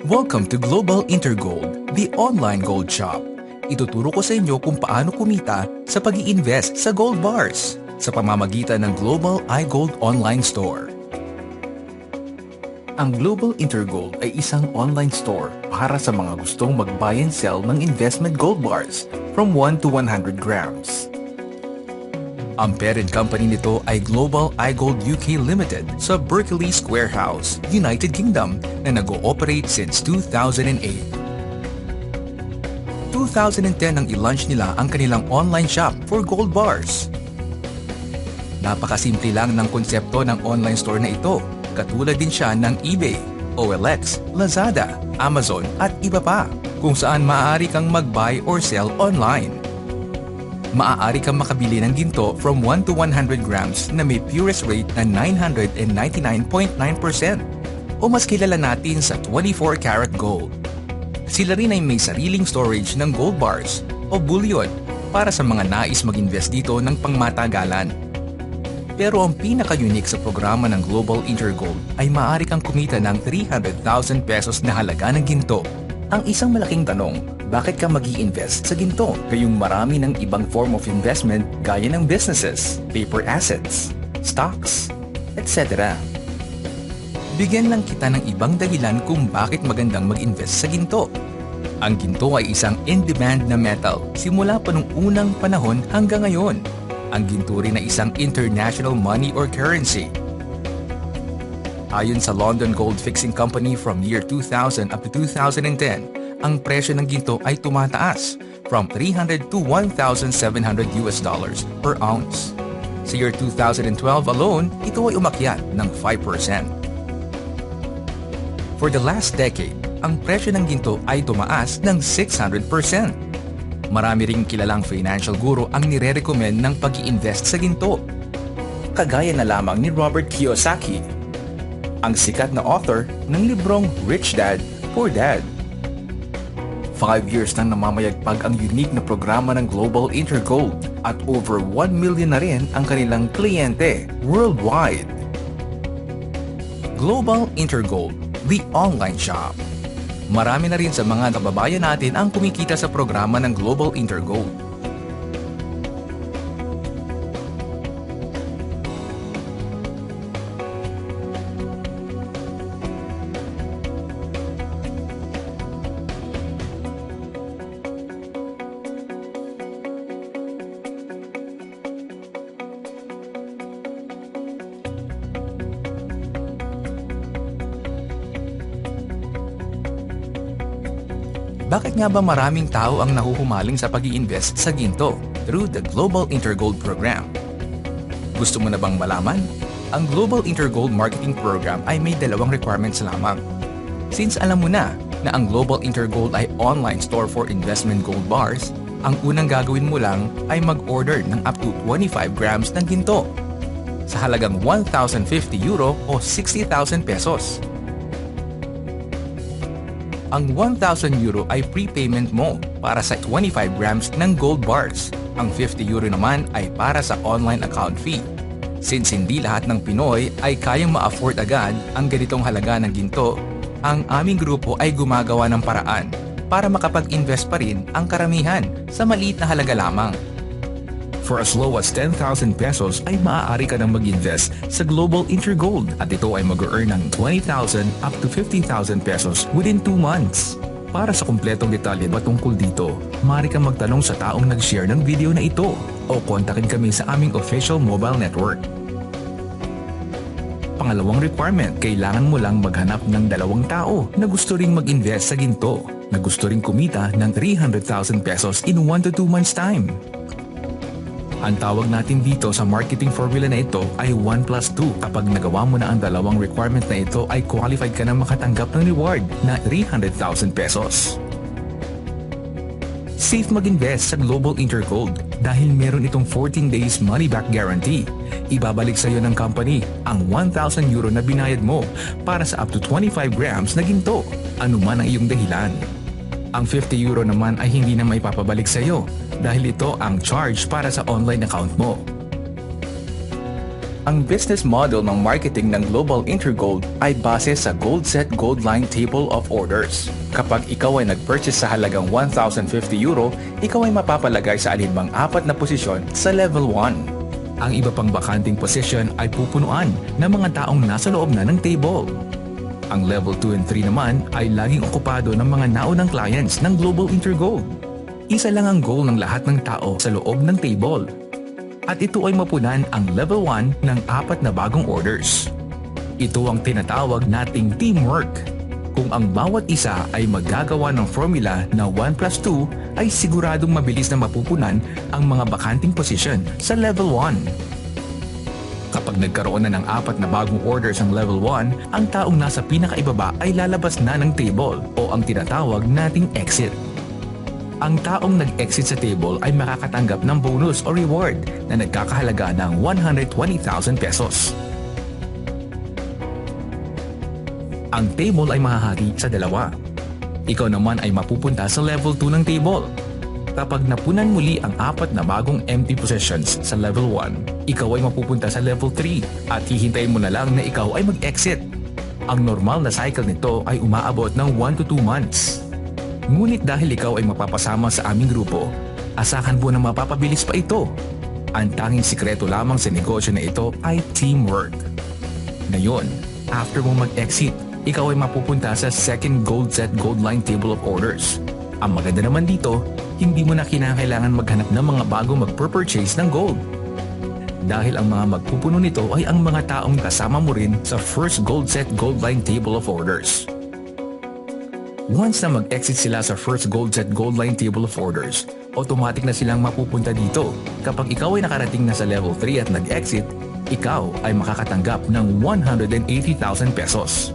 Welcome to Global Intergold, the online gold shop. Ituturo ko sa inyo kung paano kumita sa pag-i-invest sa gold bars sa pamamagitan ng Global iGold Online Store. Ang Global Intergold ay isang online store para sa mga gustong mag-buy and sell ng investment gold bars from 1 to 100 grams. Ang parent company nito ay Global iGold UK Limited sa Berkeley Square House, United Kingdom na nag-ooperate since 2008. 2010 nang i-launch nila ang kanilang online shop for gold bars. Napakasimple lang ng konsepto ng online store na ito, katulad din siya ng eBay, OLX, Lazada, Amazon at iba pa, kung saan maaari kang mag-buy or sell online. Maaari kang makabili ng ginto from 1 to 100 grams na may purest rate na 999.9% o mas kilala natin sa 24 karat gold. Sila rin ay may sariling storage ng gold bars o bullion para sa mga nais mag-invest dito ng pangmatagalan. Pero ang pinaka-unique sa programa ng Global Intergold ay maaari kang kumita ng 300,000 pesos na halaga ng ginto. Ang isang malaking tanong, bakit ka mag-i-invest sa ginto? Gayong marami ng ibang form of investment gaya ng businesses, paper assets, stocks, etc. Bigyan lang kita ng ibang dahilan kung bakit magandang mag-invest sa ginto. Ang ginto ay isang in-demand na metal simula pa nung unang panahon hanggang ngayon. Ang ginto rin ay isang international money or currency. Ayon sa London Gold Fixing Company from year 2000 up to 2010, ang presyo ng ginto ay tumataas from 300 to 1,700 US dollars per ounce. Sa year 2012 alone, ito ay umakyat ng 5%. For the last decade, ang presyo ng ginto ay tumaas ng 600%. Marami ring kilalang financial guru ang nire-recommend ng pag-i-invest sa ginto. Kagaya na lamang ni Robert Kiyosaki, ang sikat na author ng librong Rich Dad, Poor Dad. 5 years nang namamayagpag ang unique na programa ng Global Intergold at over 1 million na rin ang kanilang kliyente worldwide. Global Intergold, the online shop. Marami na rin sa mga kababayan natin ang kumikita sa programa ng Global Intergold. Bakit nga ba maraming tao ang nahuhumaling sa pag-i-invest sa ginto through the Global Intergold Program? Gusto mo na bang malaman? Ang Global Intergold Marketing Program ay may dalawang requirements lamang. Since alam mo na ang Global Intergold ay online store for investment gold bars, ang unang gagawin mo lang ay mag-order ng up to 25 grams ng ginto sa halagang 1,050 euro o 60,000 pesos. Ang 1,000 euro ay prepayment mo para sa 25 grams ng gold bars. Ang 50 euro naman ay para sa online account fee. Since hindi lahat ng Pinoy ay kayang ma-afford agad ang ganitong halaga ng ginto, ang aming grupo ay gumagawa ng paraan para makapag-invest pa rin ang karamihan sa maliit na halaga lamang. For as low as 10,000 pesos ay maaari ka nang mag-invest sa Global Intergold at ito ay mag-earn ng 20,000 up to 50,000 pesos within 2 months. Para sa kumpletong detalye patungkol dito, maaari kang magtanong sa taong nag-share ng video na ito o kontakin kami sa aming official mobile network. Pangalawang requirement, kailangan mo lang maghanap ng 2 tao na gusto ring mag-invest sa ginto, na gusto ring kumita ng 300,000 pesos in 1 to 2 months time. Ang tawag natin dito sa marketing formula na ito ay 1+2. Kapag nagawa mo na ang 2 requirement na ito ay qualified ka na makatanggap ng reward na 300,000 pesos. Safe mag-invest sa Global Intergold dahil meron itong 14 days money-back guarantee. Ibabalik sa iyo ng company ang 1,000 euro na binayad mo para sa up to 25 grams na ginto, anuman ang iyong dahilan. Ang 50 euro naman ay hindi na maipapabalik sa iyo dahil ito ang charge para sa online account mo. Ang business model ng marketing ng Global Intergold ay base sa Gold Set Gold Line Table of Orders. Kapag ikaw ay nag-purchase sa halagang €1,050, ikaw ay mapapalagay sa alinmang apat na posisyon sa Level 1. Ang iba pang bakanting posisyon ay pupunuan ng mga taong nasa loob na ng table. Ang Level 2 and 3 naman ay laging okupado ng mga naunang clients ng Global Intergold. Isa lang ang goal ng lahat ng tao sa loob ng table. At ito ay mapunan ang Level 1 ng apat na bagong orders. Ito ang tinatawag nating teamwork. Kung ang bawat isa ay maggagawa ng formula na 1+2 ay siguradong mabilis na mapupunan ang mga bakanting position sa Level 1. Kapag nagkaroon na ng apat na bagong orders ang Level 1, ang taong nasa pinakaibaba ay lalabas na ng table o ang tinatawag nating exit. Ang taong nag-exit sa table ay makakatanggap ng bonus o reward na nagkakahalaga ng 120,000 pesos. Ang table ay mahahati sa dalawa. Ikaw naman ay mapupunta sa level 2 ng table. Kapag napunan muli ang apat na bagong empty positions sa level 1, ikaw ay mapupunta sa level 3 at hihintayin mo na lang na ikaw ay mag-exit. Ang normal na cycle nito ay umaabot ng 1 to 2 months. Ngunit dahil ikaw ay mapapasama sa aming grupo, asahan po na mapapabilis pa ito. Ang tanging sikreto lamang sa negosyo na ito ay teamwork. Ngayon, after mo mag-exit, ikaw ay mapupunta sa second Gold Set Gold Line Table of Orders. Ang maganda naman dito, hindi mo na kinakailangan maghanap ng mga bago mag-purchase ng gold. Dahil ang mga magpupuno nito ay ang mga taong kasama mo rin sa first Gold Set Gold Line Table of Orders. Once na mag-exit sila sa first Gold Set Gold Line Table of Orders, automatic na silang mapupunta dito. Kapag ikaw ay nakarating na sa level 3 at nag-exit, ikaw ay makakatanggap ng 180,000 pesos.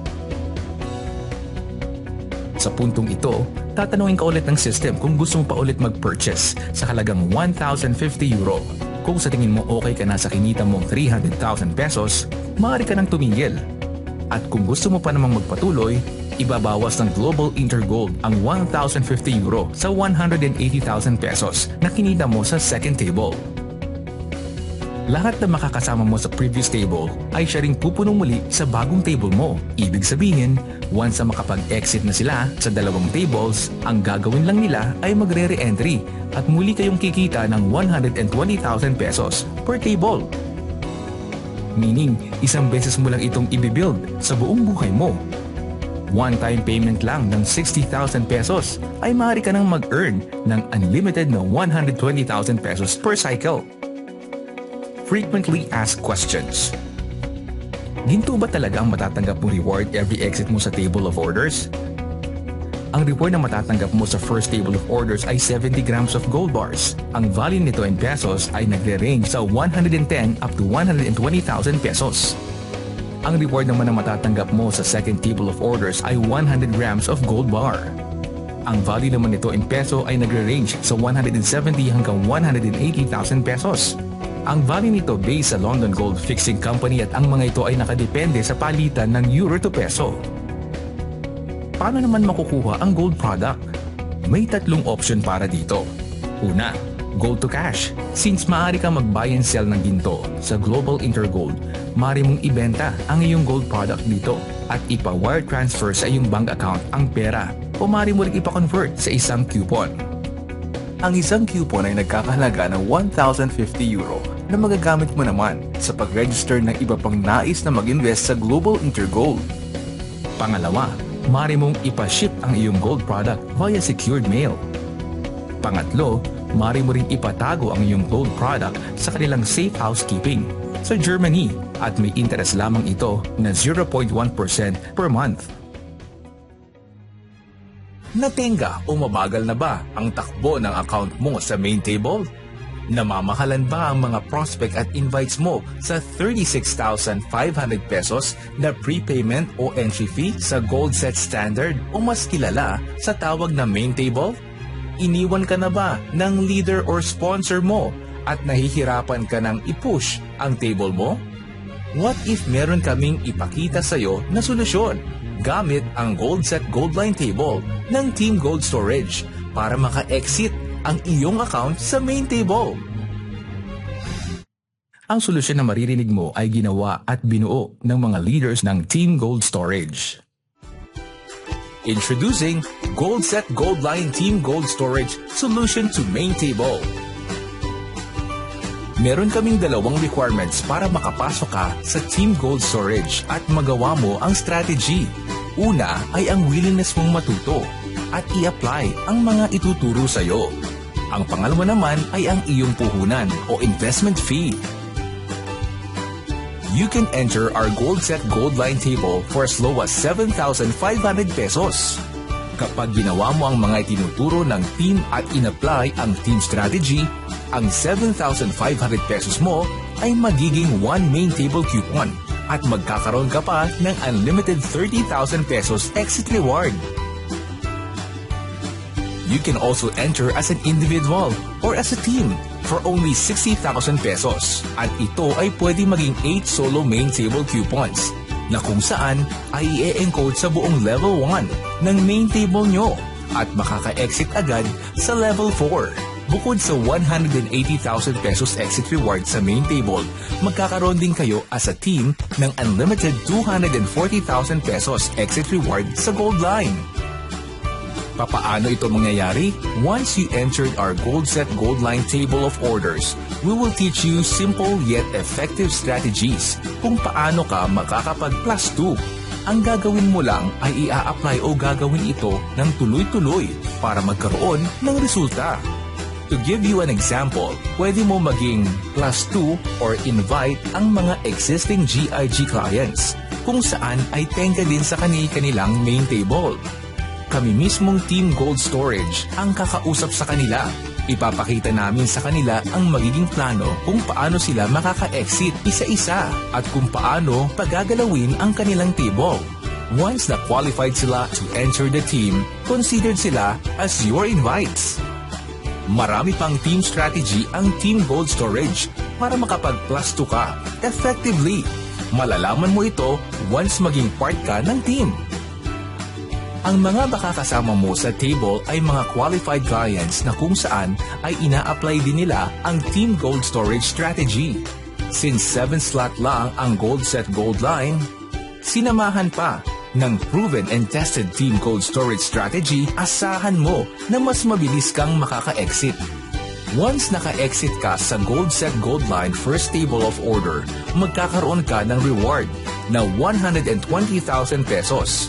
Sa puntong ito, tatanungin ka ulit ng system kung gusto mo pa ulit mag-purchase sa halagang €1,050. Kung sa tingin mo okay ka na sa kinita mong 300,000 pesos, maaari ka nang tumigil. At kung gusto mo pa namang magpatuloy, ibabawas ng Global Intergold ang €1,050 sa 180,000 pesos na kinita mo sa second table. Lahat na makakasama mo sa previous table ay siya ring pupuno muli sa bagong table mo. Ibig sabihin, once na makapag-exit na sila sa dalawang tables, ang gagawin lang nila ay magre-re-entry at muli kayong kikita ng 120,000 pesos per table. Meaning, isang beses mo lang itong ibibuild sa buong buhay mo. One-time payment lang ng 60,000 pesos ay maaari ka nang mag-earn ng unlimited na 120,000 pesos per cycle. Frequently asked questions. Ginto ba talaga ang matatanggap mong reward every exit mo sa table of orders? Ang reward na matatanggap mo sa first table of orders ay 70 grams of gold bars. Ang value nito in pesos ay nagre-range sa 110 up to 120,000 pesos. Ang reward naman na matatanggap mo sa second table of orders ay 100 grams of gold bar. Ang value naman nito in peso ay nagre-range sa 170 hanggang 180,000 pesos. Ang value nito based sa London Gold Fixing Company at ang mga ito ay nakadepende sa palitan ng euro to peso. Paano naman makukuha ang gold product? May tatlong option para dito. Una, gold to cash. Since maaari ka mag-buy and sell ng ginto sa Global Intergold, maaari mong ibenta ang iyong gold product dito at ipa-wire transfer sa iyong bank account ang pera o maaari mo rin ipa-convert sa isang coupon. Ang isang coupon ay nagkakahalaga ng €1,050 na magagamit mo naman sa pag-register ng iba pang nais na mag-invest sa Global Intergold. Pangalawa, maaari mong ipa-ship ang iyong gold product via secured mail. Pangatlo, maaari mo ring ipatago ang iyong gold product sa kanilang safe housekeeping sa Germany at may interest lamang ito na 0.1% per month. Natenga o mabagal na ba ang takbo ng account mo sa main table? Namamahalan ba ang mga prospect at invites mo sa 36,500 pesos na prepayment o entry fee sa Gold Set Standard o mas kilala sa tawag na main table? Iniwan ka na ba ng leader or sponsor mo at nahihirapan ka ng i-push ang table mo? What if meron kaming ipakita sa iyo na solusyon gamit ang Gold Set Gold Line Table ng Team Gold Storage para maka-exit ang iyong account sa main table? Ang solusyon na maririnig mo ay ginawa at binuo ng mga leaders ng Team Gold Storage. Introducing GoldSet Goldline Team Gold Storage Solution to Main Table. Meron kaming dalawang requirements para makapasok ka sa Team Gold Storage at magawa mo ang strategy. Una ay ang willingness mong matuto at i-apply ang mga ituturo sa iyo. Ang pangalawa naman ay ang iyong puhunan o investment fee. You can enter our GoldSet Goldline table for as low as 7,500 pesos. Kapag ginawa mo ang mga itinuturo ng team at in-apply ang team strategy, ang 7,500 pesos mo ay magiging one main table coupon at magkakaroon ka pa ng unlimited 30,000 pesos exit reward. You can also enter as an individual or as a team for only 60,000 pesos. At ito ay pwede maging 8 solo main table coupons na kung saan ay i-encode sa buong level 1 ng main table nyo at makaka-exit agad sa level 4. Bukod sa 180,000 pesos exit reward sa main table, magkakaroon din kayo as a team ng unlimited 240,000 pesos exit reward sa Goldline. Papaano ito mangyayari? Once you entered our GoldSet Goldline table of orders, we will teach you simple yet effective strategies kung paano ka makakapag plus 2. Ang gagawin mo lang ay i-a-apply o gagawin ito ng tuloy-tuloy para magkaroon ng resulta. To give you an example, pwede mo maging plus 2 or invite ang mga existing GIG clients kung saan ay tengka din sa kanilang main table. Kami mismong Team Gold Storage ang kakausap sa kanila. Ipapakita namin sa kanila ang magiging plano kung paano sila makaka-exit isa-isa at kung paano pagagalawin ang kanilang table. Once na qualified sila to enter the team, considered sila as your invites. Marami pang team strategy ang Team Gold Storage para makapag-plus 2 ka effectively. Malalaman mo ito once maging part ka ng team. Ang mga makakasama mo sa table ay mga qualified clients na kung saan ay ina-apply din nila ang Team Gold Storage strategy. Since 7 slot lang ang GoldSet Goldline, sinamahan pa ng proven and tested Team Gold Storage strategy, asahan mo na mas mabilis kang makaka-exit. Once naka-exit ka sa GoldSet Goldline first table of order, magkakaroon ka ng reward na 120,000 pesos.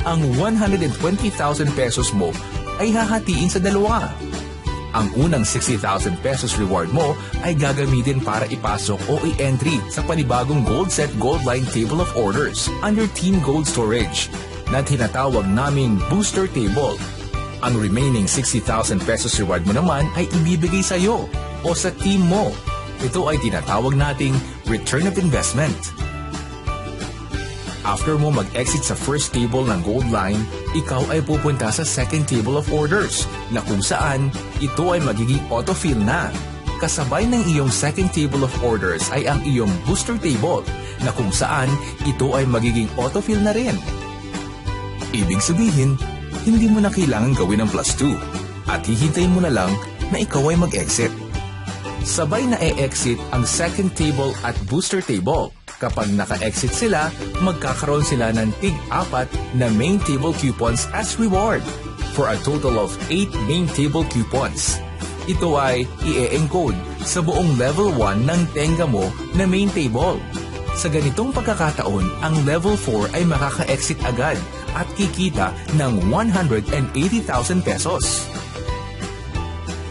Ang 120,000 pesos mo ay hahatiin sa dalawa. Ang unang 60,000 pesos reward mo ay gagamitin para ipasok o i-entry sa panibagong GoldSet Goldline Table of Orders under Team Gold Storage na tinatawag naming Booster Table. Ang remaining 60,000 pesos reward mo naman ay ibibigay sa iyo o sa team mo. Ito ay tinatawag nating Return of Investment. After mo mag-exit sa first table ng Goldline, ikaw ay pupunta sa second table of orders na kung saan ito ay magiging autofill na. Kasabay ng iyong second table of orders ay ang iyong booster table na kung saan ito ay magiging autofill na rin. Ibig sabihin, hindi mo na kailangan gawin ang plus 2 at hihintayin mo na lang na ikaw ay mag-exit. Sabay na e-exit ang second table at booster table. Kapag naka-exit sila, magkakaroon sila ng tig-4 na main table coupons as reward for a total of 8 main table coupons. Ito ay i-encode sa buong level 1 ng tenga mo na main table. Sa ganitong pagkakataon, ang level 4 ay makaka-exit agad at kikita ng 180,000 pesos.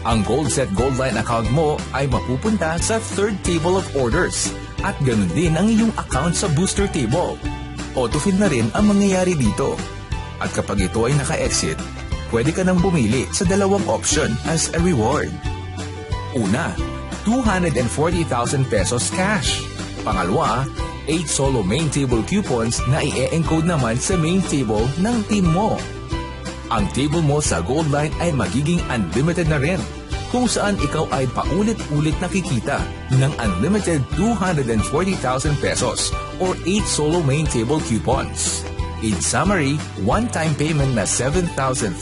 Ang GoldSet Goldline account mo ay mapupunta sa third table of orders. At ganoon din ang iyong account sa booster table. Autofill na rin ang mangyayari dito. At kapag ito ay naka-exit, pwede ka nang bumili sa dalawang option as a reward. Una, 240,000 pesos cash. Pangalawa, 8 solo main table coupons na i-encode naman sa main table ng team mo. Ang table mo sa Goldline ay magiging unlimited na rin, kung saan ikaw ay paulit-ulit nakikita ng unlimited 240,000 pesos or 8 solo main table coupons. In summary, one-time payment na 7,500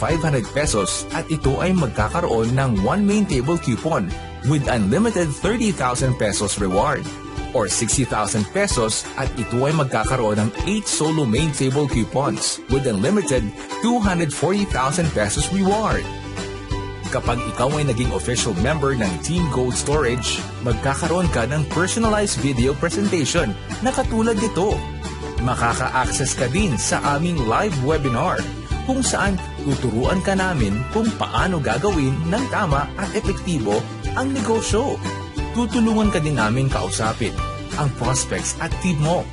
pesos at ito ay magkakaroon ng one main table coupon with unlimited 30,000 pesos reward. Or 60,000 pesos at ito ay magkakaroon ng 8 solo main table coupons with unlimited 240,000 pesos reward. Kapag ikaw ay naging official member ng Team Gold Storage, magkakaroon ka ng personalized video presentation na katulad nito. Makaka-access ka din sa aming live webinar kung saan tuturuan ka namin kung paano gagawin ng tama at epektibo ang negosyo. Tutulungan ka din namin kausapin ang prospects at team mo.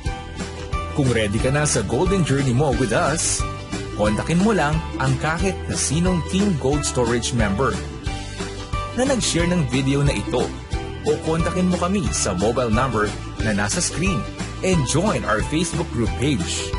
Kung ready ka na sa golden journey mo with us, kontakin mo lang ang kahit na sinong Team Gold Storage member na nag-share ng video na ito o kontakin mo kami sa mobile number na nasa screen and join our Facebook group page.